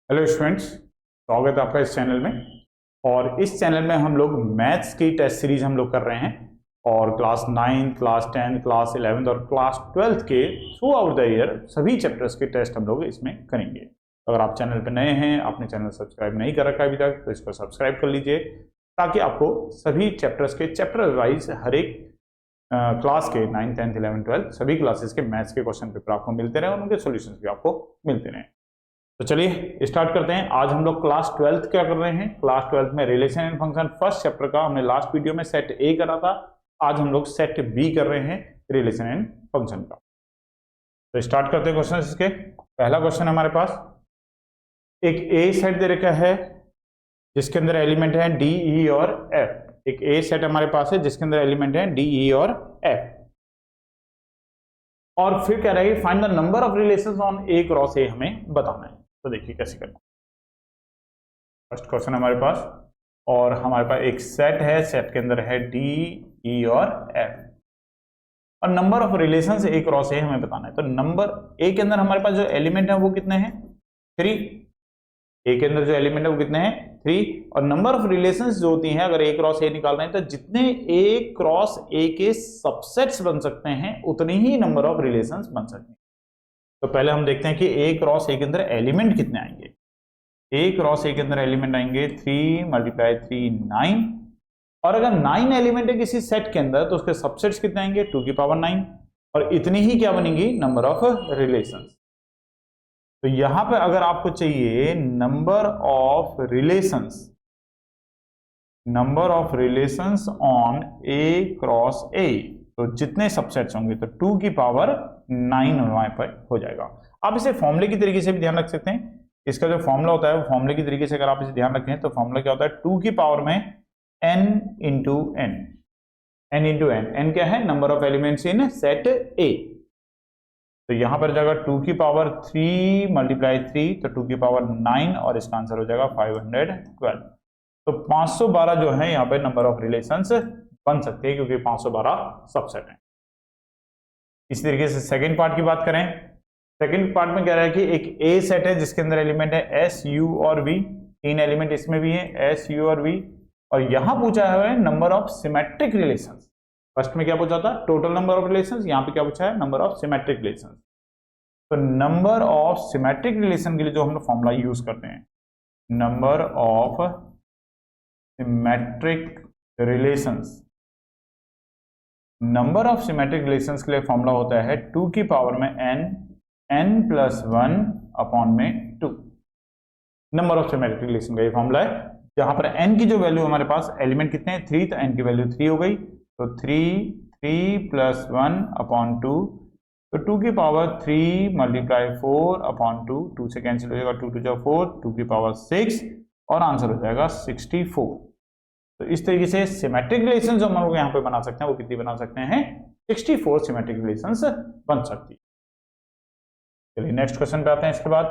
Hello students, स्वागत है आपका इस चैनल में। और इस चैनल में हम लोग मैथ्स की टेस्ट सीरीज हम लोग कर रहे हैं और क्लास 9, क्लास 10, क्लास 11 और क्लास 12 के थ्रू आउट द ईयर सभी चैप्टर्स के टेस्ट हम लोग इसमें करेंगे। अगर आप चैनल पर नए हैं, आपने चैनल सब्सक्राइब नहीं कर रखा है अभी तक, तो इसको सब्सक्राइब कर लीजिए ताकि आपको सभी चैप्टर्स के चैप्टर वाइज हर एक क्लास के 9, 10, 11, 12 सभी क्लासेस के मैथ्स के क्वेश्चन पेपर आपको मिलते रहे और उनके सॉल्यूशंस भी आपको मिलते रहे। तो चलिए स्टार्ट करते हैं। आज हम लोग क्लास 12 क्या कर रहे हैं। क्लास 12 में relation and function first chapter का हमने लास्ट वीडियो में सेट ए करा था। आज हम लोग सेट बी कर रहे हैं रिलेशन एंड फंक्शन का। तो स्टार्ट करते हैं क्वेश्चन इसके। पहला क्वेश्चन हमारे पास एक ए सेट दे रखा है जिसके अंदर एलिमेंट है डी, ई और एफ। एक ए सेट हमारे पास है जिसके अंदर एलिमेंट है डी, ई और एफ। और फिर कह रहा है find the number of relations on A cross ए, हमें बताना है। तो देखिए कैसे करना। फर्स्ट क्वेश्चन हमारे पास, और हमारे पास एक सेट है, सेट के अंदर है डी, ई और एफ, और number of relations A cross ए हमें बताना है। तो नंबर ए के अंदर हमारे पास जो एलिमेंट है वो कितने हैं? 3। ए के अंदर जो एलिमेंट है वो कितने हैं? 3। और नंबर ऑफ रिलेशंस जो होती हैं, अगर ए क्रॉस ए निकाल रहे हैं तो जितने ए क्रॉस ए के सबसेट्स बन सकते हैं उतने ही नंबर ऑफ रिलेशंस बन सकते हैं। तो पहले हम देखते हैं कि ए क्रॉस ए के अंदर एलिमेंट कितने आएंगे। ए क्रॉस ए के अंदर एलिमेंट आएंगे 3 × 3 9। और अगर 9 एलिमेंट है किसी सेट के अंदर तो उसके सबसेट्स कितने आएंगे? 2⁹ और इतनी ही क्या बनेंगी? Number of relations. तो यहां पे अगर आपको चाहिए number of relations on A cross ए, तो जितने सबसेट्स होंगे तो 2⁹ वहां पर हो जाएगा। आप इसे फॉर्मूले की तरीके से भी ध्यान रख सकते हैं। इसका जो फॉर्मूला होता है वो फॉर्मूले की तरीके से अगर आप इसे ध्यान रखें तो फॉर्मूला क्या होता है? 2 में n इंटू एन। n क्या है? Number of elements in set ए। तो यहां पर जाएगा 2⁵ 3 × 3, तो 2⁹ और इसका आंसर हो जाएगा 512। तो 512 जो है यहाँ पे नंबर ऑफ रिलेशंस बन सकते हैं क्योंकि 512 सबसेट है। इसी तरीके से सेकंड पार्ट की बात करें। सेकंड पार्ट में कह रहा है कि एक ए सेट है जिसके अंदर एलिमेंट है एस, यू और वी। 3 एलिमेंट इसमें भी है, एस, यू और वी। और यहां पूछा है number of symmetric relations. First में क्या पूछा था? Total number of relations. यहां पे क्या पूछा है? Number of symmetric relations. तो नंबर ऑफ सिमेट्रिक रिलेशन के लिए जो हम लोग फॉर्मूला यूज करते हैं, number of symmetric relations, number of symmetric relations के लिए फॉर्मूला होता है 2 में n + 1/2। Number of symmetric relation का ये फॉर्मूला है, जहां पर n की जो वैल्यू हमारे पास एलिमेंट कितने हैं? 3, तो n की वैल्यू 3 हो गई। तो 3 + 1/2, तो 2⁵3 × 4/2, 2 से कैंसिल हो जाएगा, 2 × 2 = 4, 2⁶, और आंसर हो जाएगा 64। तो इस तरीके से सिमेट्रिक रिलेशंस जो हम लोग यहाँ पे बना सकते हैं वो कितनी बना सकते हैं? 64 सिमेट्रिक रिलेशंस बन सकती है। चलिए नेक्स्ट क्वेश्चन पे आते हैं। इसके बाद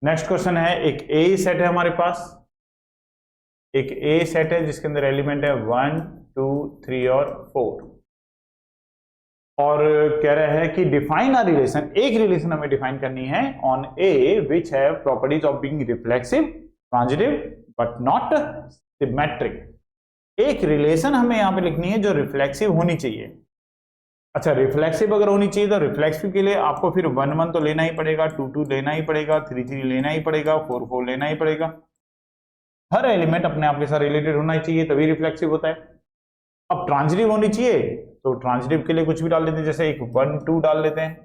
नेक्स्ट क्वेश्चन है, एक ए सेट है हमारे पास। एक ए सेट है जिसके अंदर एलिमेंट है 1, 2, 3 और 4। और कह रहा है कि डिफाइन अ रिलेशन, एक रिलेशन हमें डिफाइन करनी है on A which have properties of being reflexive, transitive but not symmetric. एक रिलेशन हमें यहां पे लिखनी है जो रिफ्लेक्सिव होनी चाहिए। अच्छा, रिफ्लेक्सिव अगर होनी चाहिए तो रिफ्लेक्सिव के लिए आपको फिर 1, 1 तो लेना ही पड़ेगा, 2, 2 लेना ही पड़ेगा, 3, 3 लेना ही पड़ेगा, 4, 4 लेना ही पड़ेगा। हर एलिमेंट अपने आप के साथ रिलेटेड होना चाहिए तभी रिफ्लेक्सिव होता है। अब ट्रांजिटिव होनी चाहिए तो ट्रांजिटिव के लिए कुछ भी डाल देते हैं, जैसे एक 1, 2 डाल लेते हैं,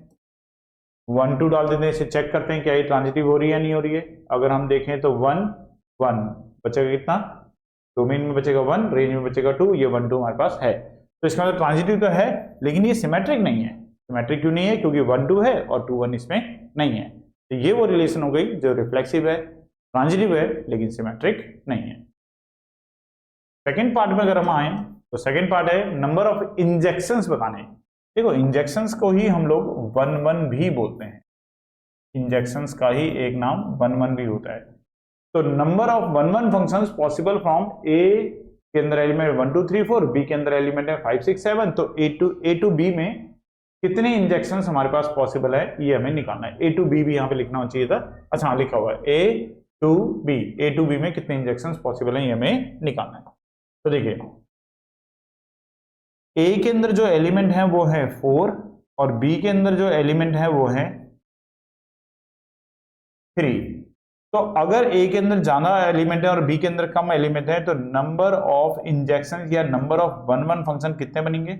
1, 2 डाल देते हैं। इसे चेक करते हैं क्या ये ट्रांजिटिव हो रही है या नहीं हो रही है। अगर हम देखें तो 1, 1 बचेगा कितना? डोमेन में बचेगा 1, रेंज में बचेगा 2, ये 1, 2 हमारे पास है। तो इसका मतलब ट्रांजिटिव तो है लेकिन ये सिमेट्रिक नहीं है। सिमेट्रिक क्यों नहीं है? क्योंकि 1, 2 है और 2, 1 इसमें नहीं है। तो ये वो रिलेशन हो गई जो रिफ्लेक्सिव है, ट्रांजिटिव है लेकिन सिमेट्रिक नहीं है। सेकेंड पार्ट में अगर हम आए तो सेकेंड पार्ट है नंबर ऑफ इंजेक्शंस बताने। देखो, इंजेक्शंस को ही हम लोग 1, 1 भी बोलते हैं। इंजेक्शंस का ही एक नाम 1, 1 भी होता है। तो number of 1, 1 functions possible from A के अंदर एलिमेंट 1, 2, 3, 4, बी के अंदर एलिमेंट है 5, 6, 7। तो ए टू बी में कितने इंजेक्शन हमारे पास पॉसिबल है ये हमें निकालना है। ए टू बी भी यहाँ पे लिखना चाहिए था, अच्छा हाँ लिखा हुआ है ए टू बी में कितने इंजेक्शन पॉसिबल है ये हमें निकालना है। तो देखिए ए के अंदर जो एलिमेंट है वो है 4 और बी के अंदर जो एलिमेंट है वो है 3। तो अगर ए के अंदर ज्यादा एलिमेंट है और बी के अंदर कम एलिमेंट है तो नंबर ऑफ इंजेक्शन या number of one one function कितने बनेंगे,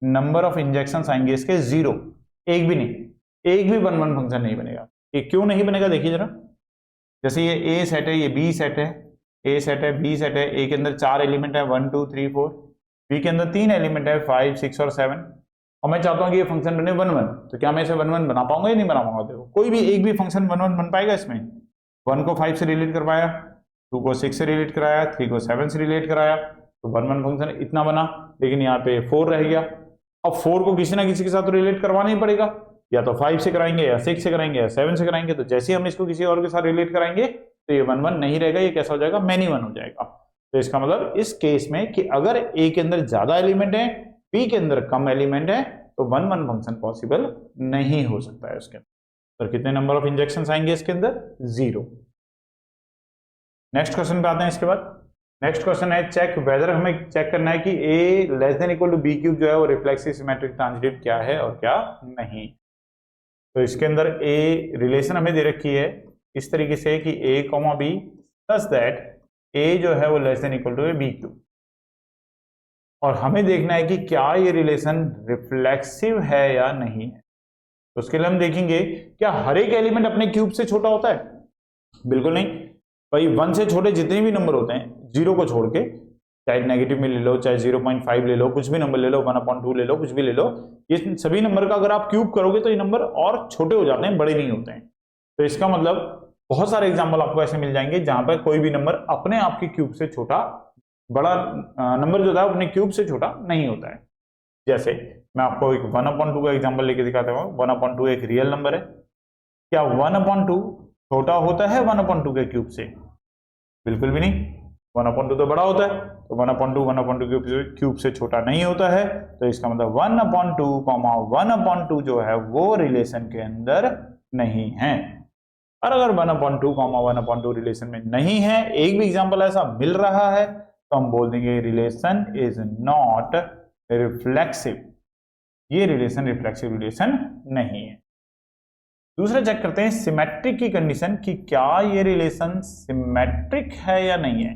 नंबर ऑफ इंजेक्शन आएंगे इसके 0, एक भी नहीं, एक भी वन वन फंक्शन नहीं बनेगा। ये क्यों नहीं बनेगा देखिए जरा, जैसे ये ए सेट है, ये बी सेट है, ए सेट है, बी सेट है, ए के अंदर 4 एलिमेंट है 1 2 3 4, बी के अंदर 3 एलिमेंट है 5 6 और 7, और मैं चाहता हूं कि ये फंक्शन बने 1 1, तो क्या मैं इसे 1 1 बना पाऊंगा या नहीं बना पाऊंगा। देखो कोई भी एक भी फंक्शन 1 1 बन पाएगा इसमें, 1 को 5 से रिलेट करवाया, 2 को 6 से रिलेट कराया, 3 को 7 से रिलेट कराया, तो 1 1 फंक्शन इतना बना। लेकिन यहाँ पे 4 रह गया, अब 4 को किसी ना किसी के साथ रिलेट करवाना ही पड़ेगा, या तो 5 से कराएंगे या 6 से कराएंगे या 7 से कराएंगे। तो जैसे ही हम इसको किसी और के साथ रिलेट कराएंगे तो ये 1 1 नहीं रहेगा, ये कैसा हो जाएगा, मैनी 1 हो जाएगा। तो इसका मतलब इस केस में कि अगर ए के अंदर ज्यादा एलिमेंट है, बी के अंदर कम एलिमेंट है, तो 1 1 फंक्शन पॉसिबल नहीं हो सकता है उसके अंदर। तो कितने नंबर ऑफ इंजेक्शन आएंगे इसके अंदर, 0। नेक्स्ट क्वेश्चन पे आते हैं। इसके बाद नेक्स्ट क्वेश्चन है चेक वेदर, हमें चेक करना है कि A less than equal to B cube जो है वो रिफ्लेक्सिव सिमेट्रिक ट्रांजिटिव क्या है और क्या नहीं। तो इसके अंदर ए रिलेशन हमें दे रखी है इस तरीके से कि A comma B such that A जो है वो less than equal to B cube, और हमें देखना है कि क्या ये रिलेशन रिफ्लेक्सिव है या नहीं है। तो उसके लिए हम देखेंगे क्या हर एक एलिमेंट अपने क्यूब से छोटा होता है, बिल्कुल नहीं भाई। 1 से छोटे जितने भी नंबर होते हैं 0 को छोड़ के, चाहे नेगेटिव में ले लो, चाहे 0.5 ले लो, कुछ भी नंबर ले लो, 1/2 ले लो, कुछ भी ले लो, ये सभी नंबर का अगर आप क्यूब करोगे तो ये नंबर और छोटे हो जाते हैं, बड़े नहीं होते हैं। तो इसका मतलब बहुत सारे एग्जाम्पल आपको ऐसे मिल जाएंगे जहां पर कोई भी नंबर अपने आप के क्यूब से छोटा, बड़ा नंबर जो था अपने क्यूब से छोटा नहीं होता है। जैसे मैं आपको एक 1/2 का एग्जाम्पल लेके दिखाता हूँ। 1/2 एक रियल नंबर है, क्या 1/2 छोटा होता है 1/2 के क्यूब से, बिल्कुल भी नहीं। 1/2 तो बड़ा होता है, तो 1/2 के क्यूब से छोटा नहीं होता है। तो इसका मतलब 1/2, 1/2 जो है वो रिलेशन के अंदर नहीं है। और अगर 1/2, 1/2 रिलेशन में नहीं है, एक भी एग्जांपल ऐसा मिल रहा है, तो हम बोल देंगे रिलेशन इज नॉट रिफ्लेक्सिव, ये रिलेशन रिफ्लेक्सिव रिलेशन नहीं है। दूसरा चेक करते हैं सिमेट्रिक की कंडीशन कि क्या ये रिलेशन सिमेट्रिक है या नहीं है।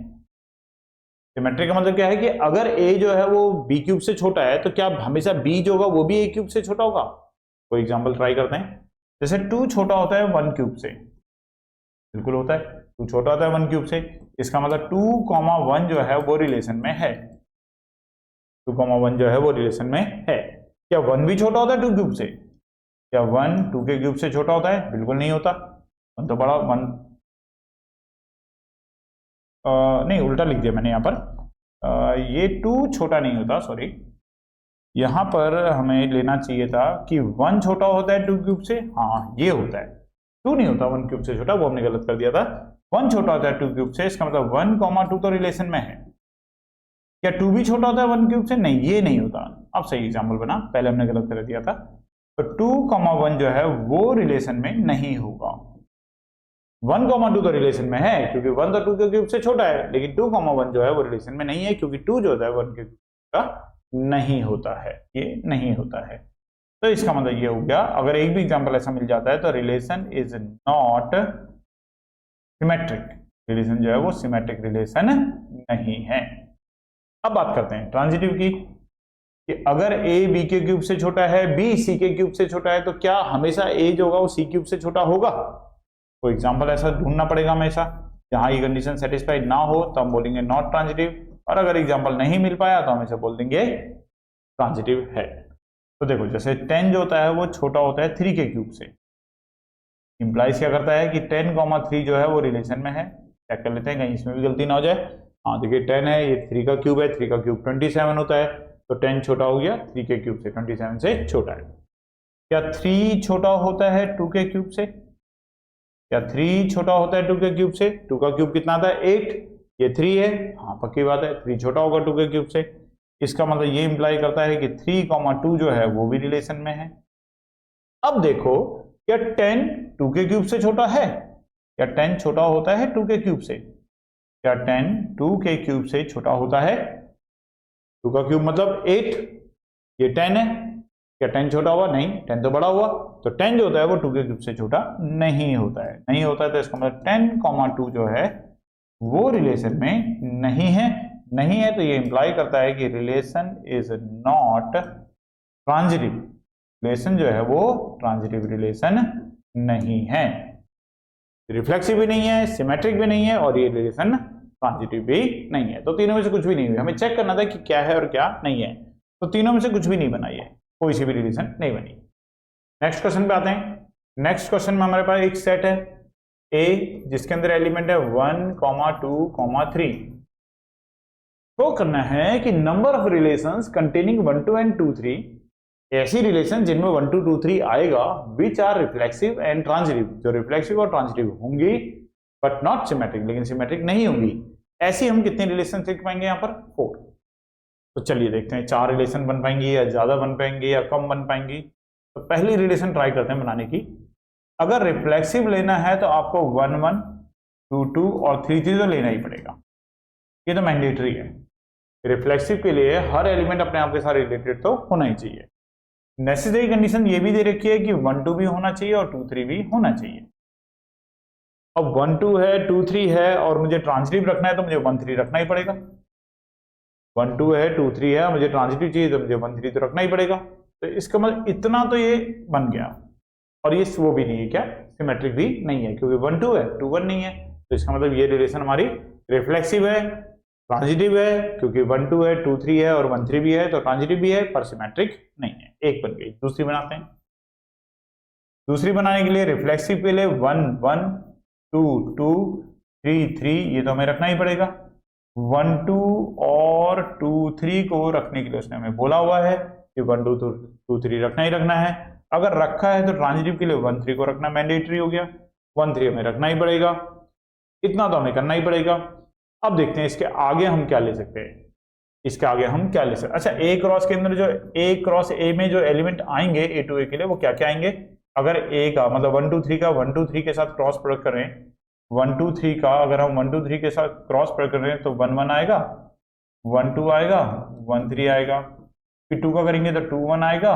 सिमेट्रिक का मतलब क्या है कि अगर a जो है वो b क्यूब से छोटा है तो क्या हमेशा b जो होगा वो भी a क्यूब से छोटा होगा। कोई एग्जांपल ट्राई करते हैं। जैसे 2 छोटा होता है 1 क्यूब से, बिल्कुल होता है, 2 छोटा होता है 1 क्यूब से। इसका मतलब 2,1 जो है वो रिलेशन में है, 2,1 जो है वो रिलेशन में है। क्या 1 भी छोटा होता है 2 क्यूब से, क्या 1 2 के क्यूब से छोटा होता है, बिल्कुल नहीं होता। 1 तो बड़ा 1 नहीं, उल्टा लिख दिया मैंने यहाँ पर। ये 2 छोटा नहीं होता, सॉरी, यहाँ पर हमें लेना चाहिए था कि 1 छोटा होता है 2 क्यूब से, हाँ ये होता है, 2 नहीं होता 1 क्यूब से छोटा, वो हमने गलत कर दिया था। 1 छोटा होता है 2 क्यूब से, इसका मतलब 1,2 तो रिलेशन में है। क्या 2 भी छोटा होता है 1 क्यूब से, नहीं ये नहीं होता। अब सही एग्जाम्पल बना, पहले हमने गलत कर दिया था। तो 2,1 जो है वो रिलेशन में नहीं होगा। 1,2 तो रिलेशन में है क्योंकि 1 तो 2 के क्यूब से छोटा है, लेकिन 2,1 जो है वो रिलेशन में नहीं है क्योंकि 2 जो होता है 1 के क्यूब का नहीं होता है, ये नहीं होता है। तो इसका मतलब ये हो गया, अगर एक भी एग्जांपल ऐसा मिल जाता है तो relation is not symmetric, relation जो है वो सिमेट्रिक रिलेशन नहीं है। अब बात करते हैं ट्रांजिटिव की, कि अगर a b के क्यूब से छोटा है, b c के क्यूब से छोटा है, तो क्या हमेशा a जो होगा वो c क्यूब से छोटा होगा। कोई एग्जांपल ऐसा ढूंढना पड़ेगा हमेशा, जहां ये कंडीशन सेटिस्फाइड ना हो तो हम बोलेंगे नॉट ट्रांजिटिव, और अगर एग्जांपल नहीं मिल पाया तो हम इसे बोल देंगे ट्रांजिटिव है। तो देखो जैसे 10 जो होता है वो छोटा होता है 3 के क्यूब से, इंप्लाइज क्या करता है कि 10,3 जो है वो रिलेशन में है। चेक कर लेते हैं कहीं इसमें भी गलती ना हो जाए। हाँ देखिए 10 है, ये 3 का क्यूब है, 3 का क्यूब 27 होता है, तो 10 छोटा हो गया 3 के क्यूब से, 27 से छोटा है। क्या 3 छोटा होता है 2 के क्यूब से, क्या 3 छोटा होता है 2 के क्यूब से, 2 का क्यूब कितना आता है 8, ये 3 है, हाँ पक्की बात है 3 छोटा होगा 2 के क्यूब से। इसका मतलब ये इंप्लाई करता है कि 3,2 जो है वो भी रिलेशन में है। अब देखो, क्या 10 2 के क्यूब से छोटा है? क्या 10 छोटा होता है 2 के क्यूब से? क्या 10 2 के क्यूब से छोटा होता है? 2 का क्यूब मतलब 8, ये 10 है। क्या 10 छोटा हुआ? नहीं, 10 तो बड़ा हुआ। तो 10 जो होता है वो 2 के क्यूब से छोटा नहीं होता है। नहीं होता है तो इसका मतलब 10,2 जो है वो रिलेशन में नहीं है। नहीं है तो ये इंप्लाई करता है कि relation is not transitive. Relation जो है वो ट्रांजिटिव रिलेशन नहीं है, रिफ्लेक्सिव भी नहीं है, सिमेट्रिक भी नहीं है, और ये रिलेशन ट्रांजिटिव भी नहीं है। तो तीनों में से कुछ भी नहीं हुआ। हमें चेक करना था कि क्या है और क्या नहीं है। तो तीनों में से कुछ भी नहीं बना, ये कोई सी भी रिलेशन नहीं बनी। नेक्स्ट क्वेश्चन पे आते हैं। नेक्स्ट क्वेश्चन में हमारे पास एक सेट है ए, जिसके अंदर एलिमेंट है 1, 2, 3। तो करना है कि number of relations containing 1, 2 and 2, 3, ऐसी रिलेशन जिनमें 1, 2, 2, 3 आएगा, which are reflexive and transitive, जो रिफ्लेक्सिव और ट्रांजिटिव होंगी बट नॉट सिमेट्रिक, लेकिन सिमेट्रिक नहीं होंगी। ऐसी हम कितने रिलेशन लिख पाएंगे यहाँ पर? 4। तो चलिए देखते हैं 4 रिलेशन बन पाएंगी या ज्यादा बन पाएंगे या कम बन पाएंगी। तो पहली रिलेशन ट्राई करते हैं बनाने की। अगर रिफ्लेक्सिव लेना है तो आपको 1, 1, 2, 2 और 3, 3 तो लेना ही पड़ेगा, ये तो मैंडेटरी है। रिफ्लेक्सिव के लिए हर एलिमेंट अपने आप के साथ रिलेटेड तो होना ही चाहिए। नेसेसरी कंडीशन ये भी दे रखी है कि 1, 2 भी होना चाहिए और 2, 3 भी होना चाहिए। अब 1, 2 है, 2, 3 है और मुझे ट्रांजिटिव रखना है तो मुझे 1, 3 रखना ही पड़ेगा। 1, 2 है, 2, 3 है, मुझे ट्रांजिटिव चाहिए तो मुझे 1, 3 तो रखना ही पड़ेगा। तो इसका मतलब इतना तो ये बन गया। और ये वो भी नहीं है, क्या सिमेट्रिक भी नहीं है, क्योंकि 1, 2 है, 2, 1 नहीं है। तो इसका मतलब ये रिलेशन हमारी रिफ्लेक्सिव है, ट्रांजिटिव है, क्योंकि 1, 2 है, 2, 3 है और 1, 3 भी है, तो ट्रांजिटिव भी है पर सिमेट्रिक नहीं है। एक बन गई। दूसरी बनाते हैं। दूसरी बनाने के लिए रिफ्लेक्सिव के लिए 1, 1, 2, 2, 3, 3 ये तो हमें रखना ही पड़ेगा। 1, 2 और 2, 3 को रखने के लिए उसने हमें बोला हुआ है कि 1, 2, 2, 3 रखना ही रखना है। अगर रखा है तो ट्रांजिटिव के लिए 1, 3 को रखना मैंडेटरी हो गया। 1, 3 हमें रखना ही पड़ेगा, इतना तो हमें करना ही पड़ेगा। अब देखते हैं इसके आगे हम क्या ले सकते हैं। इसके आगे हम क्या ले सकते हैं? अच्छा, ए क्रॉस के अंदर जो ए क्रॉस ए में जो एलिमेंट आएंगे ए टू ए के लिए वो क्या क्या आएंगे? अगर ए का मतलब 1, 2, 3 का 1, 2, 3 के साथ क्रॉस प्रोडक्ट करें, 1, 2, 3 का अगर हम 1, 2, 3 के साथ क्रॉस प्रोडक्ट कर रहे हैं तो 1, 1 आएगा, 1, 2 आएगा, 1, 3 आएगा। फिर 2 का करेंगे तो 2, 1 आएगा,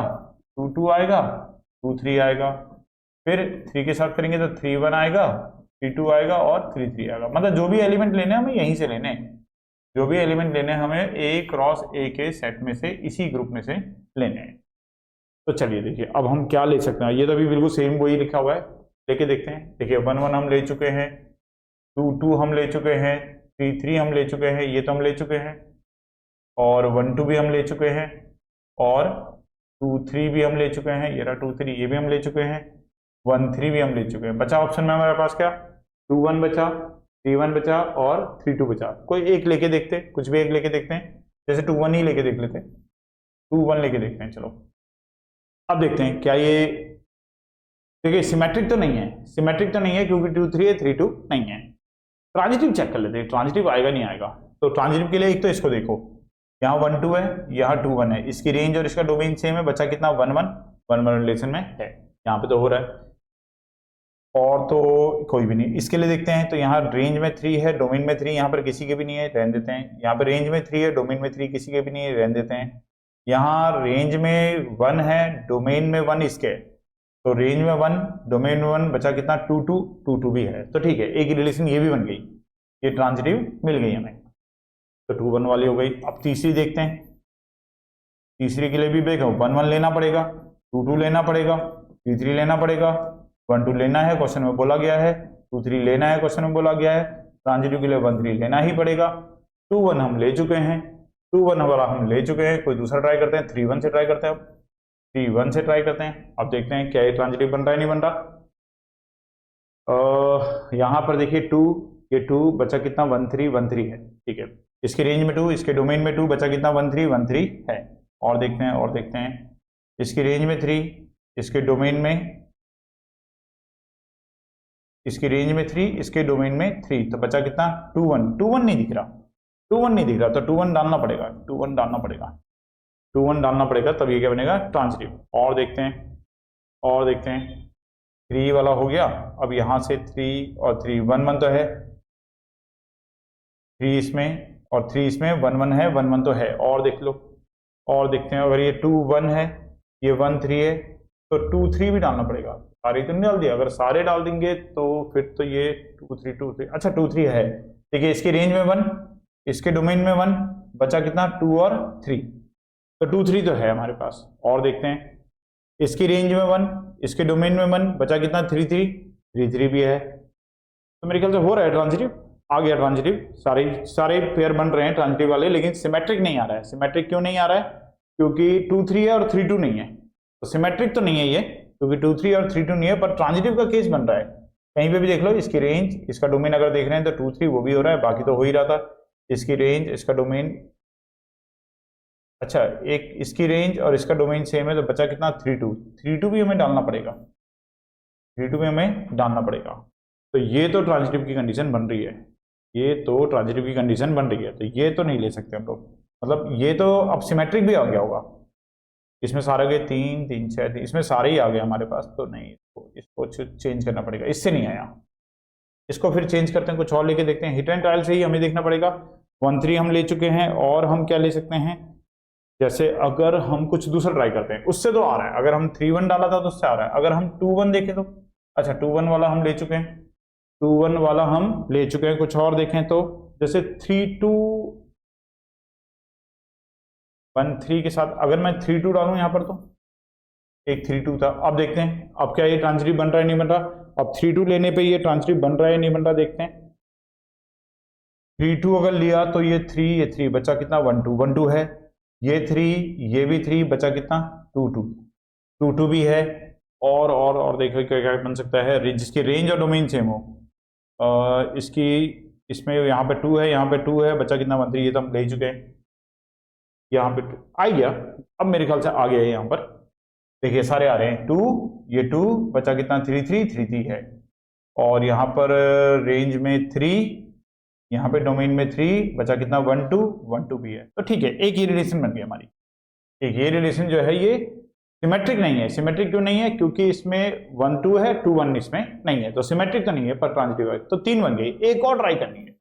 2, 2 आएगा, 2, 3 आएगा। फिर 3 के साथ करेंगे तो 3, 1 आएगा, 3, 2 आएगा और 3, 3 आएगा। मतलब जो भी एलिमेंट लेने हमें यहीं से लेने, जो भी एलिमेंट लेने हमें ए क्रॉस ए के सेट में से, इसी ग्रुप में से लेने हैं। तो चलिए देखिए अब हम क्या ले सकते हैं। ये तो अभी बिल्कुल सेम वही लिखा हुआ है, लेके देखते हैं। देखिए 1, 1 हम ले चुके हैं, 2, 2 हम ले चुके हैं, 3, 3 हम ले चुके हैं, ये तो हम ले चुके हैं, और 1, 2 भी हम ले चुके हैं, और 2, 3 भी हम ले चुके हैं, ये रहा 2, 3 ये भी हम ले चुके हैं, 1, 3 भी हम ले चुके हैं। बचा ऑप्शन में हमारे पास क्या? 2, 1 बचा, 3, 1 बचा और 3, 2 बचा। कोई एक लेके देखते, कुछ भी एक लेके देखते हैं। जैसे 2, 1 ही लेके देख लेते हैं, 2, 1 लेके देखते हैं। चलो अब देखते हैं क्या ये, देखिए सिमेट्रिक तो नहीं है, सिमेट्रिक तो नहीं है क्योंकि 2, 3 है, 3, 2 नहीं है। ट्रांजिटिव चेक कर लेते हैं, ट्रांजिटिव आएगा नहीं आएगा। तो ट्रांजिटिव के लिए एक तो इसको देखो, यहाँ 1, 2 है, यहाँ 2, 1 है, इसकी रेंज और इसका डोमेन सेम है, बचा कितना? 1, 1, 1, 1 रिलेशन में है, यहाँ पे तो हो रहा है। और तो कोई भी नहीं। इसके लिए देखते हैं तो यहाँ रेंज में 3 है, डोमेन में 3 यहाँ पर किसी के भी नहीं है, रहने देते हैं। यहाँ पर रेंज में 3 है, डोमेन में 3 किसी के भी नहीं है, रहने देते हैं। यहाँ रेंज में 1 है, डोमेन में 1 इसके, तो रेंज में 1, डोमेन में 1, बचा कितना? 2, 2, 2, 2 भी है। तो ठीक है, एक रिलेशन ये भी बन गई, ये ट्रांजिटिव मिल गई हमें, तो 2, 1 वाली हो गई। अब तीसरी देखते हैं। तीसरी के लिए भी देखो 1, 1 लेना पड़ेगा, 2, 2 लेना पड़ेगा, 3, 3 लेना पड़ेगा, 1, 2 लेना है, क्वेश्चन में बोला गया है, 2, 3 लेना है, क्वेश्चन में बोला गया है। ट्रांजिटिव के लिए 1, 3 लेना ही पड़ेगा। 2, 1 हम ले चुके हैं, 2, 1 वाला हम ले चुके हैं। कोई दूसरा ट्राई करते हैं, 3, 1 से ट्राई करते हैं। अब 3, 1 से ट्राई करते हैं। अब देखते हैं क्या ये ट्रांजिटिव बन रहा है नहीं बन रहा। यहाँ पर देखिए 2, ये 2 बचा कितना? 1, 3, 1, 3 है, ठीक है। इसके रेंज में 2, इसके डोमेन में 2, बचा कितना? 1, 3, 1, 3 है। और देखते हैं, और देखते हैं, इसकी रेंज में 3, इसके डोमेन में, इसकी रेंज में 3, इसके डोमेन में 3, तो बचा कितना? 2, 1, 2, 1 नहीं दिख रहा, 2 1 नहीं दिख रहा, तो 2 1 डालना पड़ेगा, 2 1 डालना पड़ेगा, 2 1 डालना पड़ेगा, तब ये क्या बनेगा, ट्रांजिटिव। और देखते हैं, और देखते हैं, 3 वाला हो गया। अब यहाँ से 3 और 3 1 1 तो है, 3 इसमें और 3 इसमें, 1 1 है, 1 1 तो है। और देख लो, और देखते हैं, अगर ये 2 1 है, ये 1 3 है, तो 2 3 भी डालना पड़ेगा। सारे तो नहीं डाल दिया, अगर सारे डाल देंगे तो फिर तो ये 2 3 2 3, अच्छा 2 3 है, देखिए इसकी रेंज में 1, इसके डोमेन में 1, बचा कितना, 2 और 3, तो 2 3 तो है हमारे पास। और देखते हैं, इसकी रेंज में 1, इसके डोमेन में 1, बचा कितना, 3 3 3 3 भी है। तो मेरे ख्याल से हो रहा है ट्रांजिटिव, आ गया ट्रांजिटिव, सारे पेयर बन रहे हैं ट्रांजिटिव वाले, लेकिन सिमेट्रिक नहीं आ रहा है। सिमेट्रिक क्यों नहीं आ रहा है, क्योंकि 2 3 है और 3 2 नहीं है, तो सिमेट्रिक तो नहीं है ये, क्योंकि 2 3 और 3 2 नहीं है, पर ट्रांजिटिव का केस बन रहा है। कहीं पे भी देख लो, इसकी रेंज, इसका डोमेन अगर देख रहे हैं तो 2 3 वो भी हो रहा है, बाकी तो हो ही रहा था। इसकी रेंज, इसका डोमेन, अच्छा एक इसकी रेंज और इसका डोमेन सेम है, तो बचा कितना, 3 2, 3 2 भी हमें डालना पड़ेगा, 3 2 भी हमें डालना पड़ेगा। तो ये तो ट्रांजिटिव की कंडीशन बन रही है, ये तो ट्रांजिटिव की कंडीशन बन रही है, तो ये तो नहीं ले सकते हम लोग, मतलब ये तो अब सिमेट्रिक भी आ गया होगा, इसमें सारे गए 3 3 6, इसमें सारे ही आ गए हमारे पास, तो नहीं, तो इसको चेंज करना पड़ेगा, इससे नहीं आया, इसको फिर चेंज करते हैं, कुछ और लेके देखते हैं। हिट एंड ट्रायल से ही हमें देखना पड़ेगा। 1 3 हम ले चुके हैं, और हम क्या ले सकते हैं, जैसे अगर हम कुछ दूसरा ट्राई करते हैं, उससे तो आ रहा है, अगर हम 3 1 डाला था तो उससे आ रहा है, अगर हम 2 1 देखें तो, अच्छा 2 1 वाला हम ले चुके हैं, 2 1 वाला हम ले चुके हैं, कुछ और देखें तो, जैसे 3 2 1 3 के साथ अगर मैं 3 2 डालूं यहां पर, तो एक 3 2 था। अब देखते हैं, अब क्या ये ट्रांजिटिव बन रहा है, नहीं बन रहा। अब 3 2 लेने पे ये ट्रांजिटिव बन रहा है, नहीं बन रहा, देखते हैं। 3 2 अगर लिया तो ये 3, ये 3, बचा कितना, 1 2, 1 2 है, ये 3, ये भी 3, बचा कितना, 2 2, 2 2 भी है। और देखो क्या क्या बन सकता है, जिसकी रेंज और डोमेन सेम हो, इसकी, इसमें यहाँ पे 2 है, यहाँ पे 2 है, बचा कितना, 1 3, ये तो हम ले चुके हैं, यहाँ पे 2 आ गया। अब मेरे ख्याल से आ गया है, यहाँ पर देखिए सारे आ रहे हैं, 2, ये 2, बचा कितना, 3 3 3 3 है, और यहाँ पर रेंज में 3, यहाँ पे डोमेन में 3, बचा कितना, 1 2 1 2 भी है, तो ठीक है, एक ये रिलेशन बन गई हमारी। एक ये रिलेशन जो है ये सिमेट्रिक नहीं है। सिमेट्रिक क्यों नहीं है, क्योंकि इसमें 1 2 है, 2 1 इसमें नहीं है, तो सिमेट्रिक तो नहीं है, पर ट्रांजिटिव है, तो 3 बन गई। एक और ट्राई करनी है,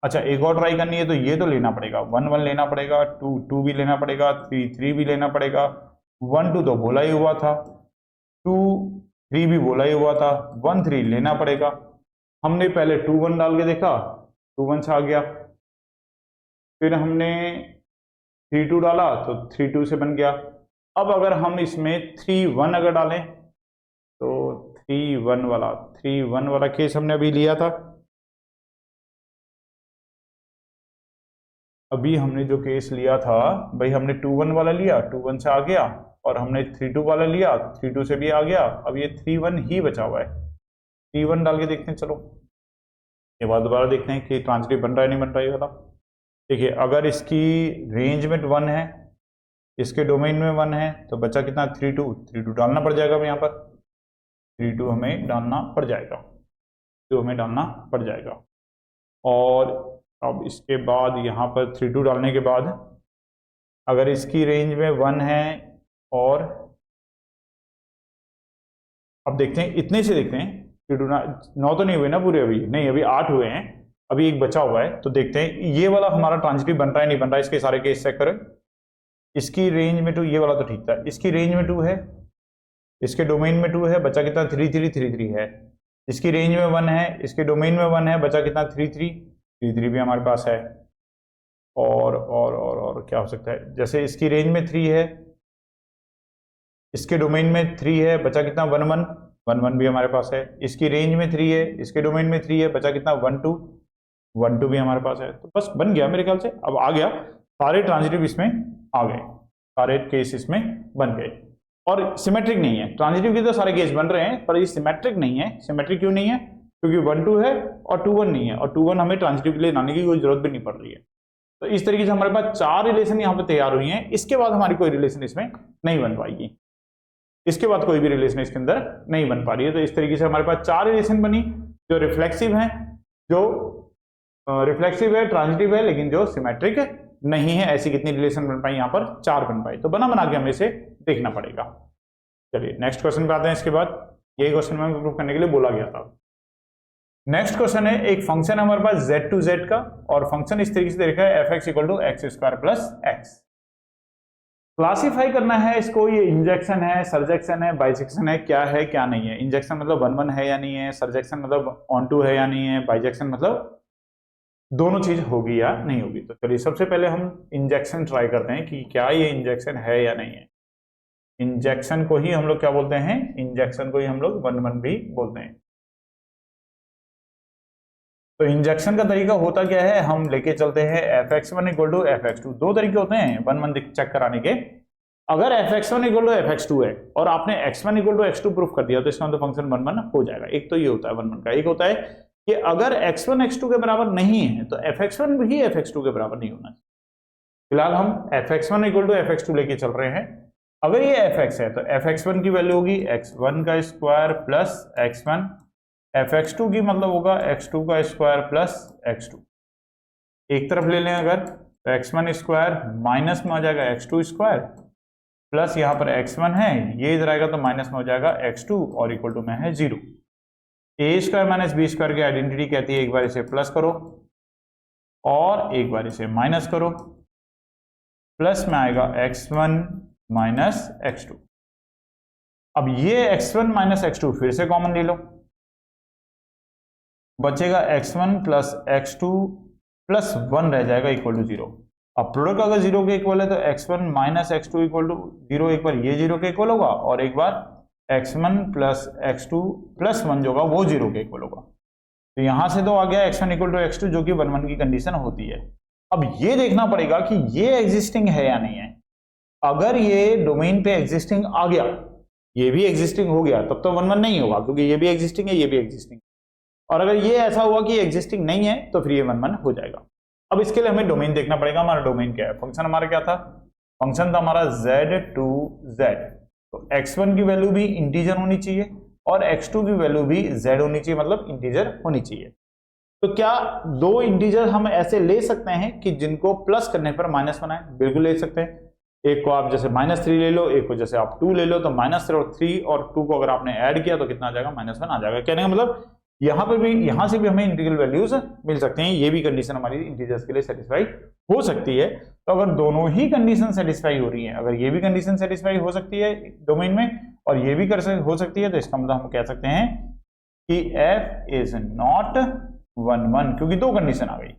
अच्छा एक और ट्राई करनी है, तो ये तो लेना पड़ेगा, 1 1 लेना पड़ेगा, 2 2 भी लेना पड़ेगा, 3 3 भी लेना पड़ेगा, 1 2 तो बोला ही हुआ था, 2 3 भी बोला ही हुआ था, 1 3 लेना पड़ेगा। हमने पहले 2 1 डाल के देखा, 2 1 से आ गया, फिर हमने 3 2 डाला तो 3 2 से बन गया। अब अगर हम इसमें 3 1 अगर डालें, तो 3 1 वाला केस हमने अभी लिया था, अभी हमने जो केस लिया था भाई, हमने 2 1 वाला लिया, 2 1 से आ गया, और हमने 3 2 वाला लिया, 3 2 से भी आ गया, अब ये 3 1 ही बचा हुआ है। 3 1 डाल के देखते हैं, चलो ये बात दोबारा देखते हैं कि ट्रांजिटिव बन रहा है, नहीं बन रहा है वाला। देखिए अगर इसकी रेंज में 1 है, इसके डोमेन में 1 है, तो बचा कितना, 3 2 डालना पड़ जाएगा। अब यहाँ पर 3 2 हमें डालना पड़ जाएगा, और अब इसके बाद यहाँ पर 3 2 डालने के बाद अगर इसकी रेंज में 1 है, और अब देखते हैं, इतने से देखते हैं, 3 2 9 तो नहीं हुए ना पूरे, अभी नहीं, अभी 8 हुए हैं, अभी एक बचा हुआ है, तो देखते हैं ये वाला हमारा ट्रांजिटिव बन रहा है, नहीं बन रहा है। इसके सारे केस चेक करें, इसकी रेंज में 2, ये वाला तो ठीक था, इसकी रेंज में 2 है, इसके डोमेन में 2 है, बचा कितना, 3 3 3 3 है, इसकी रेंज में 1 है, इसके डोमेन में 1 है, बचा कितना, 3 3 भी हमारे पास है। और क्या हो सकता है, जैसे इसकी रेंज में 3 है, इसके डोमेन में 3 है, बचा कितना, 1 1 भी हमारे पास है, इसकी रेंज में 3 है, इसके डोमेन में 3 है, बचा कितना, 1 2 भी हमारे पास है। तो बस बन गया मेरे ख्याल से, अब आ गया, सारे ट्रांजिटिव इसमें आ गए, सारे केस इसमें बन गए, और सिमेट्रिक नहीं है। ट्रांजिटिव के तो सारे केस बन रहे हैं, पर ये सिमेट्रिक नहीं है। सिमेट्रिक क्यों नहीं है, क्योंकि 1 2 है और 2 1 नहीं है, और 2 1 हमें ट्रांजिटिव के लिए लाने की कोई जरूरत भी नहीं पड़ रही है। तो इस तरीके से हमारे पास 4 रिलेशन यहाँ पे तैयार हुई हैं। इसके बाद हमारी कोई रिलेशन इसमें नहीं बन पाएगी, इसके बाद कोई भी रिलेशन इसके अंदर नहीं बन पा रही है। तो इस तरीके से हमारे पास 4 रिलेशन बनी, जो रिफ्लेक्सिव हैं, जो रिफ्लेक्सिव है, ट्रांजिटिव है, लेकिन जो सिमेट्रिक नहीं है। ऐसी कितनी रिलेशन बन पाई, यहाँ पर 4 बन पाई। तो बना के हमें इसे देखना पड़ेगा। चलिए नेक्स्ट क्वेश्चन पे आते हैं। इसके बाद यही क्वेश्चन में प्रूव करने के लिए बोला गया था। नेक्स्ट क्वेश्चन है, एक फंक्शन है हमारे पास z टू z का, और फंक्शन इस तरीके से देखा है f(x) = x² + x। क्लासिफाई करना है इसको, ये इंजेक्शन है, सरजेक्शन है, बाइजेक्शन है, क्या है क्या नहीं है। इंजेक्शन मतलब 1 1 है या नहीं है, सरजेक्शन मतलब ऑन टू है या नहीं है, बाइजेक्शन मतलब दोनों चीज होगी या नहीं होगी। तो चलिए सबसे पहले हम इंजेक्शन ट्राई करते हैं कि क्या ये इंजेक्शन है या नहीं है। इंजेक्शन को ही हम लोग क्या बोलते हैं, इंजेक्शन को ही हम लोग 1 1 भी बोलते हैं। तो इंजेक्शन का तरीका होता क्या है, हम लेके चलते हैं f(x1) = f(x2)। दो तरीके होते हैं 1 1 चेक कराने के। अगर f(x1) = f(x2) है और आपने x1 = x2 प्रूफ कर दिया तो इसका मतलब फंक्शन 1 1 हो जाएगा। एक तो ये होता है 1 1 का। एक होता है कि अगर x1 x2 के बराबर नहीं है तो f(x1) भी f(x2) के बराबर नहीं होना चाहिए। फिलहाल हम f(x1) = f(x2) लेके चल रहे हैं। अगर ये f(x) है तो f(x1) की वैल्यू होगी x1 का स्क्वायर प्लस x1, f(x2) की मतलब होगा x2 का स्क्वायर प्लस x2। एक तरफ ले लें अगर तो x1 स्क्वायर माइनस में आ जाएगा x2 स्क्वायर, प्लस यहाँ पर x1 है, ये इधर आएगा तो माइनस में हो जाएगा x2 और इक्वल टू में है 0। a² - b² की आइडेंटिटी कहती है एक बार इसे प्लस करो और एक बार इसे माइनस करो, प्लस में आएगा x1 माइनस x2। अब ये x1 माइनस x2 फिर से कॉमन ले लो, बचेगा x1 प्लस x2 प्लस 1 रह जाएगा इक्वल टू 0। अब प्रोडक्ट अगर 0 के इक्वल है तो x1 minus x2 equal to 0, एक बार ये 0 के इक्वल होगा और एक बार x1 प्लस x2 प्लस 1 जो होगा वो 0 के इक्वल होगा। तो यहां से तो आ गया x1 इक्वल टू x2 जो कि 1 1 की कंडीशन होती है। अब ये देखना पड़ेगा कि ये एग्जिस्टिंग है या नहीं है। अगर ये डोमेन पे एग्जिस्टिंग आ गया, ये भी एग्जिस्टिंग हो गया, तब तो 1 1 नहीं होगा क्योंकि ये भी एग्जिस्टिंग है, ये भी एग्जिस्टिंग है। और अगर ये ऐसा हुआ कि एग्जिस्टिंग नहीं है तो फिर ये 1 1 हो जाएगा। अब इसके लिए हमें डोमेन देखना पड़ेगा। हमारा डोमेन क्या है, फंक्शन हमारा क्या था, फंक्शन था हमारा z टू z। तो x1 की वैल्यू भी इंटीजर होनी चाहिए और x2 की वैल्यू भी z होनी चाहिए, मतलब इंटीजर होनी चाहिए। तो क्या दो इंटीजर हम ऐसे ले सकते हैं कि जिनको प्लस करने पर माइनस बनाए? बिल्कुल ले सकते हैं। एक को आप जैसे -3 ले लो, एक को जैसे आप 2 ले लो। तो -3 और 2 को अगर आपने ऐड किया तो कितना आ जाएगा, -1 आ जाएगा। कहने का मतलब यहाँ पे भी, यहाँ से भी हमें इंटीग्रल वैल्यूज मिल सकते हैं। ये भी कंडीशन हमारी इंटीजर्स के लिए सेटिस्फाई हो सकती है। तो अगर दोनों ही कंडीशन सेटिस्फाई हो रही है, अगर ये भी कंडीशन सेटिस्फाई हो सकती है डोमेन में और ये भी हो सकती है, तो इसका मतलब हम कह सकते हैं कि f इज नॉट 1 1, क्योंकि दो कंडीशन आ गई।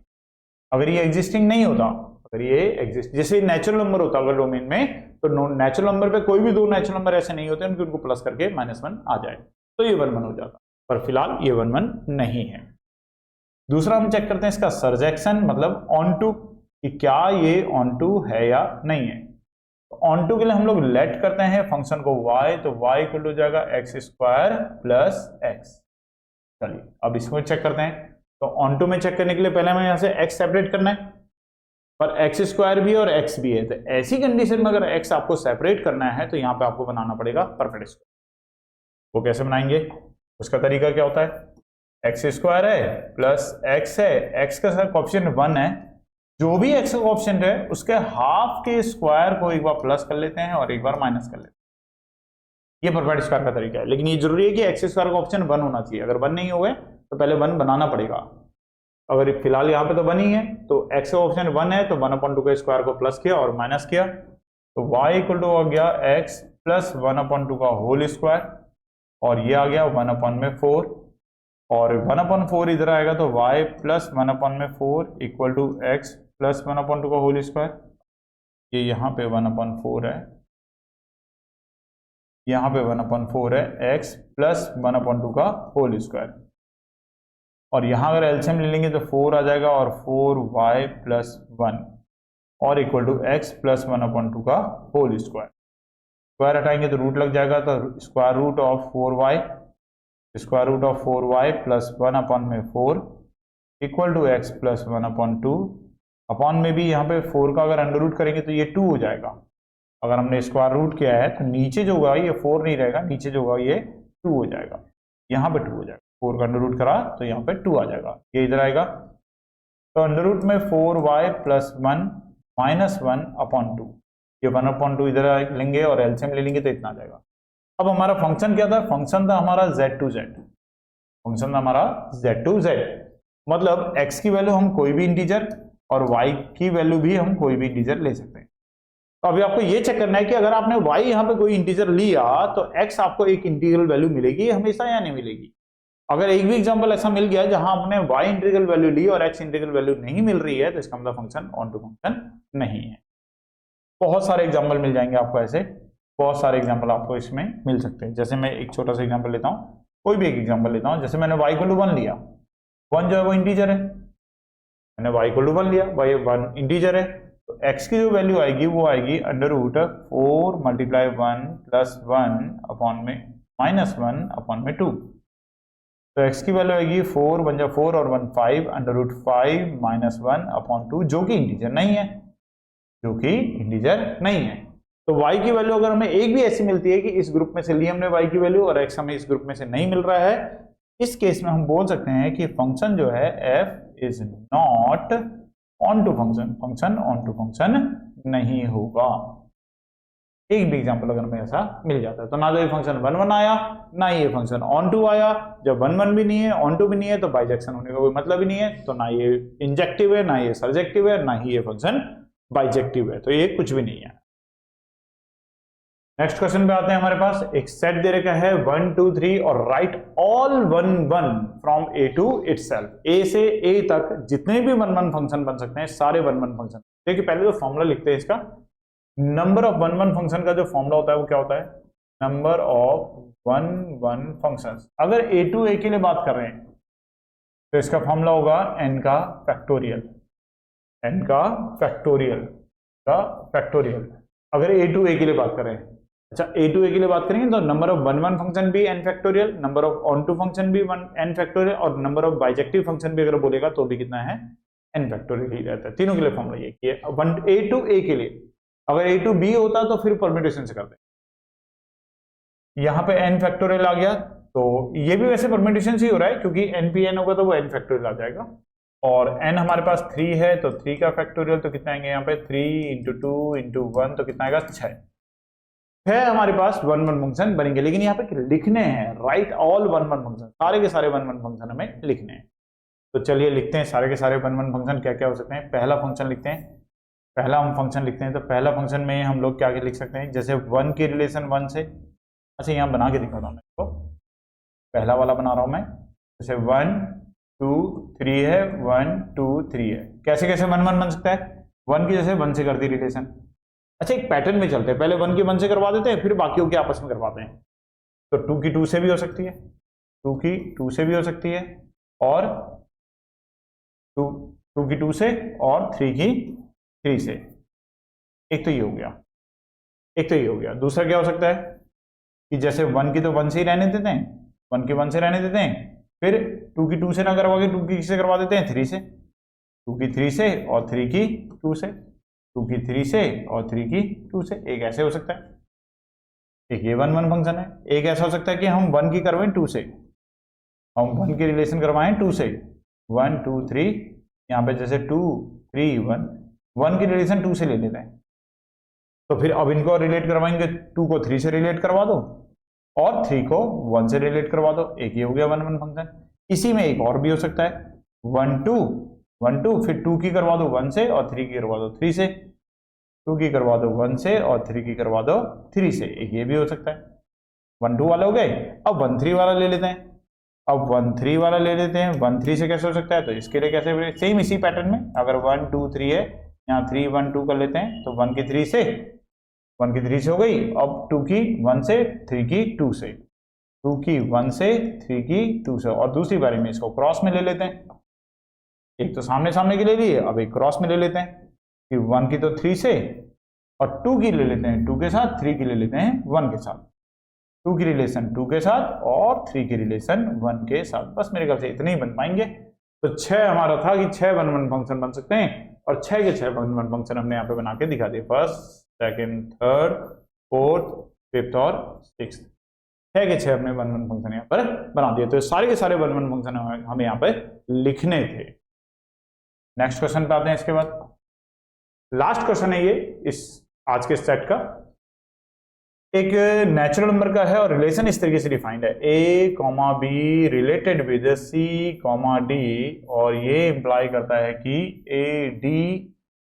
अगर ये एग्जिस्टिंग नहीं होता, अगर ये एग्जिस्ट, जैसे नेचुरल नंबर होता अगर डोमेन में, तो नेचुरल नंबर पे कोई भी दो नेचुरल नंबर ऐसे नहीं होते उनको प्लस करके -1 आ जाए तो ये 1 1 हो जाता। पर फिलहाल ये 1 1 नहीं है। दूसरा हम चेक करते हैं इसका सरजेक्शन, मतलब ऑन टू, कि क्या ये ऑन टू है या नहीं है। तो ऑन टू के लिए हम लोग लेट करते हैं फंक्शन को y, तो y इक्वल हो जाएगा x² प्लस x। चलिए अब इसको चेक करते हैं। तो ऑन टू में चेक करने के लिए पहले हमें यहां से x सेपरेट करना है, पर x² भी और x भी है। तो ऐसी कंडीशन में अगर x आपको सेपरेट करना है तो यहां पे आपको बनाना पड़ेगा परफेक्ट स्क्वायर। वो कैसे बनाएंगे, उसका तरीका क्या होता है, x² है प्लस x है, x का कोएफिशिएंट 1 है, जो भी x का कोएफिशिएंट है उसके हाफ के स्क्वायर को एक बार प्लस कर लेते हैं और एक बार माइनस कर लेते हैं। ये परफेक्ट स्क्वायर का तरीका है। लेकिन ये जरूरी है कि x² का कोएफिशिएंट 1 होना चाहिए। अगर 1 नहीं हुए तो पहले 1 बनाना पड़ेगा। अगर फिलहाल यहाँ पे तो 1 ही है, तो x का कोएफिशिएंट 1 है तो 1/2 के स्क्वायर को प्लस किया और माइनस किया, तो y इक्वल टू हो गया x प्लस 1/2 का होल स्क्वायर, और ये आ गया 1/4, और 1/4 इधर आएगा तो y plus 1/4 equal to x plus 1/2 का होल स्क्वायर। ये यहाँ पे 1/4 है, यहाँ पे 1/4 है, x प्लस 1/2 का होल स्क्वायर, और यहाँ अगर एलसीएम ले लेंगे तो 4 आ जाएगा और 4y प्लस 1 और इक्वल टू x प्लस 1/2 का होल स्क्वायर। स्क्वायर हटाएंगे तो रूट लग जाएगा, तो square root of 4y plus 1/4 equal to x plus 1/2। Upon में भी यहाँ पे 4 का अगर अंडर रूट करेंगे तो ये 2 हो जाएगा। अगर हमने स्क्वायर रूट किया है तो नीचे जो होगा ये 4 नहीं रहेगा, नीचे जो होगा ये 2 हो जाएगा, यहाँ पे 2 हो जाएगा। 4 का अंडर रूट करा तो यहाँ पे 2 आ जाएगा, ये इधर आएगा तो अंडर रूट में 4y प्लस 1 माइनस 1/2, ये 1/2 इधर लेंगे और एलसीएम ले लेंगे तो इतना आ जाएगा। अब हमारा फंक्शन क्या था? फंक्शन था हमारा z टू z, फंक्शन था हमारा z टू z, मतलब x की वैल्यू हम कोई भी इंटीजर और y की वैल्यू भी हम कोई भी इंटीजर ले सकते हैं। तो अभी आपको ये चेक करना है कि अगर आपने y यहाँ पे कोई इंटीजर लिया तो x आपको एक इंटीग्रल वैल्यू मिलेगी हमेशा या नहीं मिलेगी। अगर एक भी एग्जांपल ऐसा मिल गया जहां आपने y इंटीग्रल वैल्यू ली और x इंटीग्रल वैल्यू नहीं मिल रही है तो इसका मतलब फंक्शन ऑन टू फंक्शन नहीं है। बहुत सारे एग्जांपल मिल जाएंगे आपको, ऐसे बहुत सारे एग्जांपल आपको इसमें मिल सकते हैं। जैसे मैं एक छोटा सा एग्जांपल लेता हूं, कोई भी एक एग्जांपल लेता हूं। जैसे मैंने y को 1 लिया, 1 जो है वो इंटीजर है, मैंने y को 1 लिया, y 1 इंटीजर है, तो x की जो वैल्यू आएगी वो आएगी under root 4 multiply 1 plus 1 upon में माइनस 1 अपॉन में 2। तो x की वैल्यू आएगी 4 1 जा 4 और 1 5 अंडर रूट 5 माइनस 1 अपॉन 2, जो कि इंटीजर नहीं है, जो कि इंटीजर नहीं है। तो y की वैल्यू अगर हमें एक भी ऐसी मिलती है कि इस ग्रुप में से ली हमने y की वैल्यू और x हमें इस ग्रुप में से नहीं मिल रहा है, इस केस में हम बोल सकते हैं कि फंक्शन जो है f is not onto function, function onto function नहीं होगा। एक भी एग्जांपल अगर हमें ऐसा मिल जाता है तो ना तो ये फंक्शन 1 1 आया ना ये फंक्शन ऑन टू आया। जब 1 1 भी नहीं है ऑन टू भी नहीं है तो बाइजेक्शन होने का कोई मतलब ही नहीं है, तो ना ये इंजेक्टिव है ना ये सर्जेक्टिव है ना ही ये फंक्शन बाइजेक्टिव है, तो ये कुछ भी नहीं है। नेक्स्ट क्वेश्चन पे आते हैं। हमारे पास एक सेट दे रखा है 1 2 3 और right all 1 1 from a to itself, a से a तक जितने भी 1 1 फंक्शन बन सकते हैं सारे 1 1 फंक्शन। देखिए पहले तो फॉर्मूला लिखते हैं इसका। नंबर ऑफ 1 1 फंक्शन का जो फॉर्मूला होता है वो क्या होता है? Number of 1 1 functions. अगर a टू a के लिए बात कर रहे हैं तो इसका फॉर्मूला होगा n का फैक्टोरियल, n का फैक्टोरियल का फैक्टोरियल। अगर a टू a के लिए बात कर रहे हैं, अच्छा a टू a के लिए बात करेंगे तो नंबर ऑफ 1 1 फंक्शन भी n factorial, number of onto function भी n फैक्टोरियल और नंबर ऑफ बाइजेक्टिव फंक्शन भी अगर बोलेगा तो भी कितना है? n फैक्टोरियल ही रहता है। तीनों के लिए फॉर्मूला ये कि a टू a के लिए, अगर a टू b होता तो फिर परम्यूटेशन से करते। यहाँ पे n फैक्टोरियल आ गया तो ये भी वैसे परम्यूटेशन से ही हो रहा है क्योंकि n p n होगा तो वो n फैक्टोरियल आ जाएगा। और n हमारे पास 3 है तो 3 का फैक्टोरियल तो कितना आएंगे यहाँ पे? 3 इंटू 2 इंटू 1 तो कितना आएगा? 6 हमारे पास 1 1 फंक्शन बनेंगे। लेकिन यहाँ पे लिखने हैं राइट ऑल 1 1 फंक्शन, सारे के सारे 1 1 फंक्शन हमें लिखने हैं। तो चलिए लिखते हैं सारे के सारे 1 1 फंक्शन क्या क्या हो सकते हैं। पहला फंक्शन लिखते हैं, पहला हम फंक्शन लिखते हैं। तो पहला फंक्शन में हम लोग क्या लिख सकते हैं? जैसे 1 की रिलेशन 1 से, अच्छा यहाँ बना के दिखा रहा हूँ मैं इसको, पहला वाला बना रहा हूँ मैं। जैसे 1 2 3 है, 1 2 3 है। कैसे कैसे 1 1 बन सकता है? 1 की जैसे 1 से कर दी रिलेशन। अच्छा एक पैटर्न में चलते हैं, पहले 1 की 1 से करवा देते हैं फिर बाकियों के आपस में करवाते हैं। तो 2 की 2 से भी हो सकती है, 2 की 2 से भी हो सकती है, और 2 की 2 से, और 3 की 3 से। एक तो ये हो गया, एक तो ये हो गया। दूसरा क्या हो सकता है कि जैसे 1 की तो 1 से ही रहने देते हैं, 1 की 1 से रहने देते हैं, फिर 2 की 2 से ना करवा के 2 की से करवा देते हैं 3 से, 2 की 3 से और 3 की 2 से, 2 की 3 से और 3 की 2 से। एक ऐसे हो सकता है, एक ये 1 1 फंक्शन है। एक ऐसा हो सकता है कि हम 1 की करवाएं 2 से, हम 1 की रिलेशन करवाएं 2 से, 1 2 3, यहाँ पे जैसे 2 3 1, 1 की रिलेशन 2 से ले लेते हैं। तो फिर अब इनको रिलेट करवाएंगे, 2 को 3 से रिलेट करवा दो और 3 को 1 से रिलेट करवा दो। एक ये हो गया 1 1 फंक्शन। इसी में एक और भी हो सकता है 1 2 1 2, फिर 2 की करवा दो 1 से और 3 की करवा दो 3 से, 2 की करवा दो 1 से और 3 की करवा दो 3 से। एक ये भी हो सकता है। 1 2 वाले हो गए, अब 1 3 वाला ले लेते हैं। अब 1 3 वाला ले लेते हैं। 1 3 से कैसे हो सकता है? तो इसके लिए कैसे? सेम इसी पैटर्न में, अगर 1 2 3 है, यहाँ 3 1 2 कर लेते हैं, तो 1 की 3 से, 1 की 3 से हो गई। अब 2 की 1 से, 3 की 2 से, 2 की 1 से, 3 की 2 से, और दूसरी बारी में इसको क्रॉस में ले लेते हैं। एक तो सामने सामने के ले लिए, अब एक क्रॉस में ले लेते हैं कि 1 की तो 3 से और 2 की ले लेते हैं 2 के साथ, 3 की ले लेते हैं 1 के साथ, 2 की रिलेशन 2 के साथ और 3 की रिलेशन 1 के साथ। बस मेरे ख्याल से इतने ही बन पाएंगे। तो 6 हमारा था कि 6 1 1 फंक्शन बन सकते हैं, और 6 के 6 1 1 फंक्शन हमने यहाँ पे बना के दिखा दिए। First second third fourth fifth और सिक्स्थ, 6 के 6 हमने 1 1 फंक्शन यहाँ पर बना दिए। तो सारे के सारे 1 1 फंक्शन हमें यहाँ पे लिखने थे। नेक्स्ट क्वेश्चन पे आते हैं। इसके बाद लास्ट क्वेश्चन है ये इस आज के सेट का। एक नेचुरल नंबर का है और रिलेशन इस तरीके से डिफाइंड है, A comma B related with C comma D, और ये इंप्लाई करता है कि A D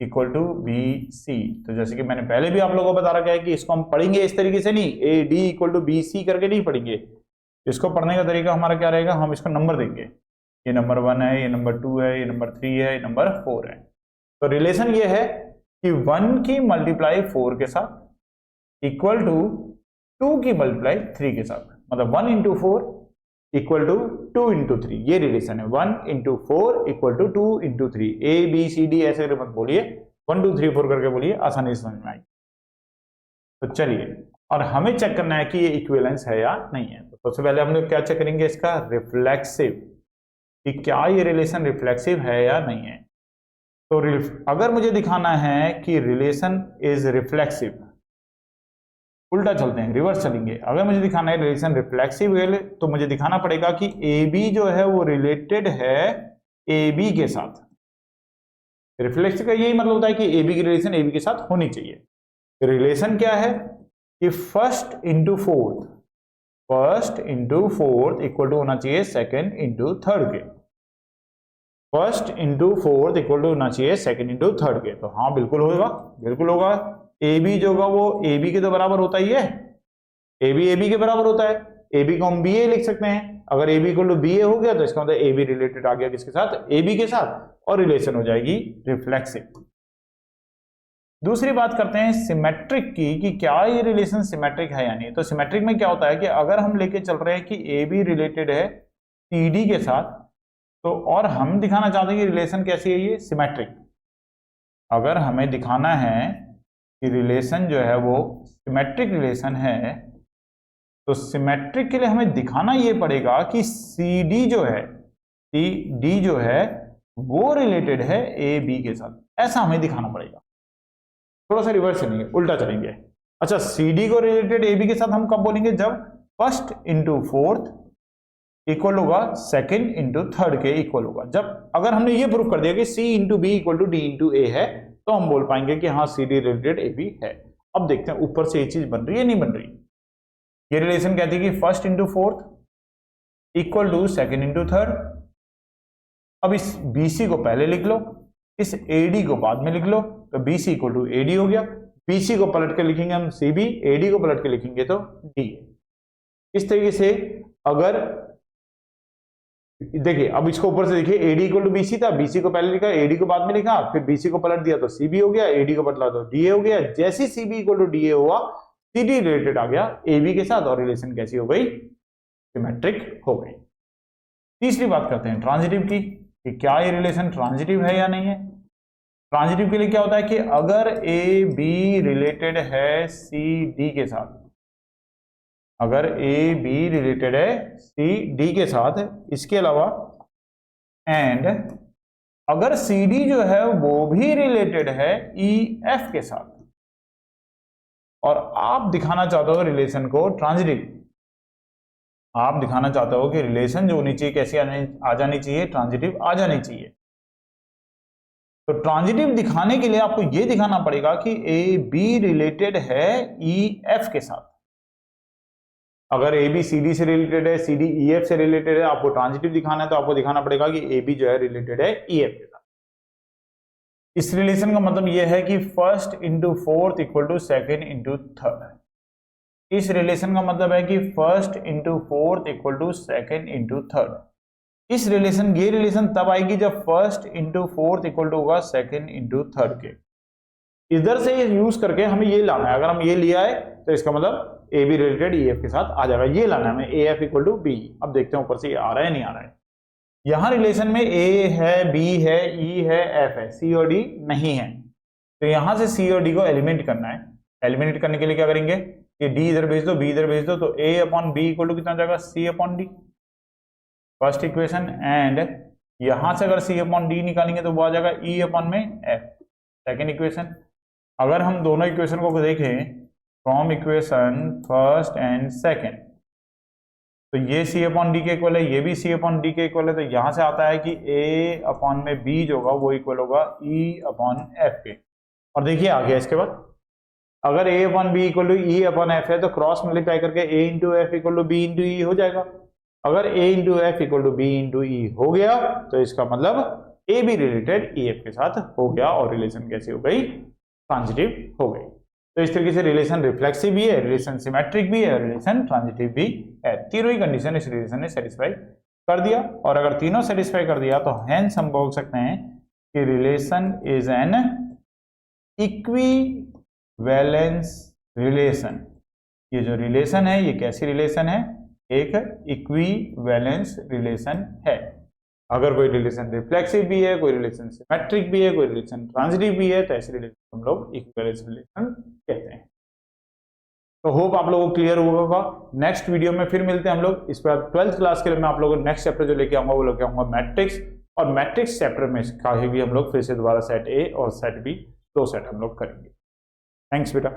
equal to B C. तो जैसे कि मैंने पहले भी आप लोगों को बता रखा है कि इसको हम पढ़ेंगे इस तरीके से नहीं, A D equal to B C करके नहीं पढ़ेंगे। इसको पढ़ने का तरीका हमारा क्या रहेगा, हम इसको नंबर देंगे, ये नंबर 1 है, ये नंबर 2 है, ये नंबर 3 है, ये नंबर 4 है। तो रिलेशन ये है कि 1 की मल्टीप्लाई 4 के साथ इक्वल टू 2 की मल्टीप्लाई 3 के साथ, मतलब 1 इंटू 4 इक्वल टू 2 इंटू 3, ये रिलेशन है। 1 into 4 equal to 2 into 3। A B C D ऐसे मत बोलिए, 1 2 3 4 करके बोलिए, आसानी से समझ में आएगी। तो चलिए, और हमें चेक करना है कि ये इक्विवेलेंस है या नहीं है। तो सबसे पहले हम लोग क्या चेक करेंगे, इसका रिफ्लेक्सिव, कि क्या ये रिलेशन रिफ्लेक्सिव है या नहीं है। तो अगर मुझे दिखाना है कि रिलेशन इज रिफ्लेक्सिव, उल्टा चलते हैं, रिवर्स चलेंगे। अगर मुझे दिखाना है रिलेशन रिफ्लेक्सिव है तो मुझे दिखाना पड़ेगा कि ए बी जो है वो रिलेटेड है ए बी के साथ। रिफ्लेक्सिव का यही मतलब होता है कि ए बी की रिलेशन ए बी के साथ होनी चाहिए। रिलेशन क्या है कि first into fourth equal to होना चाहिए सेकेंड इंटू थर्ड के। First into fourth equal to होना चाहिए सेकेंड इंटू थर्ड के। तो हाँ बिल्कुल होगा, बिल्कुल होगा। ए बी जो होगा वो ए बी के तो बराबर होता ही है, ए बी के बराबर होता है। ए बी को हम बी ए लिख सकते हैं। अगर A B equal to B A हो गया तो इसका मतलब ए बी रिलेटेड आ गया किसके साथ, ए बी के साथ, और रिलेशन हो जाएगी रिफ्लेक्सिव। दूसरी बात करते हैं सिमेट्रिक की, कि क्या ये रिलेशन सिमेट्रिक है या नहीं। तो सिमेट्रिक में क्या होता है कि अगर हम लेके चल रहे हैं कि ए बी रिलेटेड है सी डी के साथ, तो और हम दिखाना चाहते हैं कि रिलेशन कैसी है, ये सिमेट्रिक। अगर हमें दिखाना है कि रिलेशन जो है वो सिमेट्रिक रिलेशन है, तो सिमेट्रिक के लिए हमें दिखाना ये पड़ेगा कि सी डी जो है वो रिलेटेड है ए बी के साथ, ऐसा हमें दिखाना पड़ेगा। थोड़ा सा रिवर्स चलेंगे, उल्टा चलेंगे। अच्छा, सी डी को रिलेटेड ए बी के साथ हम कब बोलेंगे, जब फर्स्ट इंटू फोर्थ इक्वल होगा सेकेंड इंटू थर्ड के इक्वल होगा। जब अगर हमने ये प्रूव कर दिया कि C into B equal to D into A है, तो हम बोल पाएंगे कि हाँ C D related A B है। अब देखते हैं ऊपर से ये चीज बन रही है नहीं बन रही। ये रिलेशन कहती है कि first into fourth equal to second into third. अब इस BC को पहले लिख लो, इस AD को बाद में लिख लो, तो BC इक्वल टू AD हो गया। BC को पलट के लिखेंगे हम CB, AD को पलट के लिखेंगे तो D। इस तरीके से अगर देखिए, अब इसको ऊपर से देखिए, AD इक्वल टू BC था, BC को पहले लिखा, AD को बाद में लिखा, फिर BC को पलट दिया तो CB हो गया, AD को बदला तो DA हो गया। जैसे CB इक्वल टू DA हुआ, CD रिलेटेड आ गया AB के साथ, और रिलेशन कैसी हो गई, सिमेट्रिक हो गई। तीसरी बात करते हैं ट्रांजिटिव की, कि क्या ये रिलेशन ट्रांजिटिव है या नहीं है। ट्रांजिटिव के लिए क्या होता है कि अगर AB रिलेटेड है CD के साथ, अगर AB रिलेटेड है CD के साथ, इसके अलावा एंड अगर CD जो है वो भी रिलेटेड है EF के साथ, और आप दिखाना चाहते हो रिलेशन को ट्रांजिटिव, आप दिखाना चाहते हो कि रिलेशन जो होनी चाहिए कैसी आ जानी चाहिए, ट्रांजिटिव आ जानी चाहिए। तो ट्रांजिटिव दिखाने के लिए आपको यह दिखाना पड़ेगा कि AB रिलेटेड है EF के साथ। अगर AB CD से रिलेटेड है, CD EF से रिलेटेड है, आपको ट्रांजिटिव दिखाना है तो आपको दिखाना पड़ेगा कि AB जो है रिलेटेड है EF के साथ। इस रिलेशन का मतलब यह है कि first into fourth equal to second into third. इस रिलेशन का मतलब है कि first into fourth equal to second into third. इस रिलेशन, ये रिलेशन तब आएगी जब first into fourth equal to होगा सेकेंड इंटू थर्ड के। इधर से यूज करके हमें ये लाना है। अगर हम ये लिया है तो इसका मतलब AB रिलेटेड EF के साथ आ जाएगा। ये लाना है हमें, AF इक्वल टू B। अब देखते हैं ऊपर से ये आ रहा है नहीं आ रहा है। यहां रिलेशन में A है, B है, E है, F है, C और D नहीं है। तो यहां से C और D को एलिमिनेट करना है। एलिमिनेट करने के लिए क्या करेंगे कि D इधर भेज दो, B इधर भेज दो, तो A upon B equal to कितना जाएगा, C upon D, first equation. And यहां से अगर C अपॉन D निकालेंगे तो वो आ जाएगा E अपॉन में F, सेकेंड इक्वेशन। अगर हम दोनों इक्वेशन को देखें from equation first and second, तो तो ये सी अपॉन डी के इक्वल है, ये भी सी अपॉन डी के इक्वल है, तो यहां से आता है कि ए अपॉन में बी जो होगा वो इक्वल होगा ई अपॉन एफ के। और देखिए आ गया इसके बाद, अगर A upon B equal to E upon F है तो क्रॉस मल्टीप्लाई करके A into F equal to B into E हो जाएगा। अगर A into F equal to B into E हो गया तो इसका मतलब ए भी रिलेटेड ई एफ के साथ हो गया, और रिलेशन कैसी हो गई, ट्रांजिटिव हो गई। तो इस तरीके से रिलेशन रिफ्लेक्सिव भी है, रिलेशन सिमेट्रिक भी है, रिलेशन ट्रांजिटिव भी है। तीनों ही कंडीशन इस रिलेशन ने सेटिस्फाई कर दिया, और अगर तीनों सेटिस्फाई कर दिया तो हेंस हम बोल सकते हैं कि relation is an equivalence relation. ये जो रिलेशन है ये कैसी रिलेशन है, एक इक्विवेलेंस रिलेशन है। अगर कोई रिलेशन रिफ्लेक्सिव भी है, कोई रिलेशन सिमेट्रिक भी है, कोई रिलेशन ट्रांजिटिव भी है, तो ऐसे रिलेशन हम लोग इक्विवेलेंस रिलेशन कहते हैं। तो होप आप लोगों को क्लियर होगा। नेक्स्ट वीडियो में फिर मिलते हैं हम लोग। इस पर 12th क्लास के लिए मैं आप लोगों को नेक्स्ट चैप्टर जो लेके आऊंगा वो लेके आऊंगा मैट्रिक्स, और मैट्रिक्स चैप्टर में भी हम लोग फिर से दोबारा सेट ए और सेट बी, दो सेट हम लोग करेंगे। थैंक्स बेटा।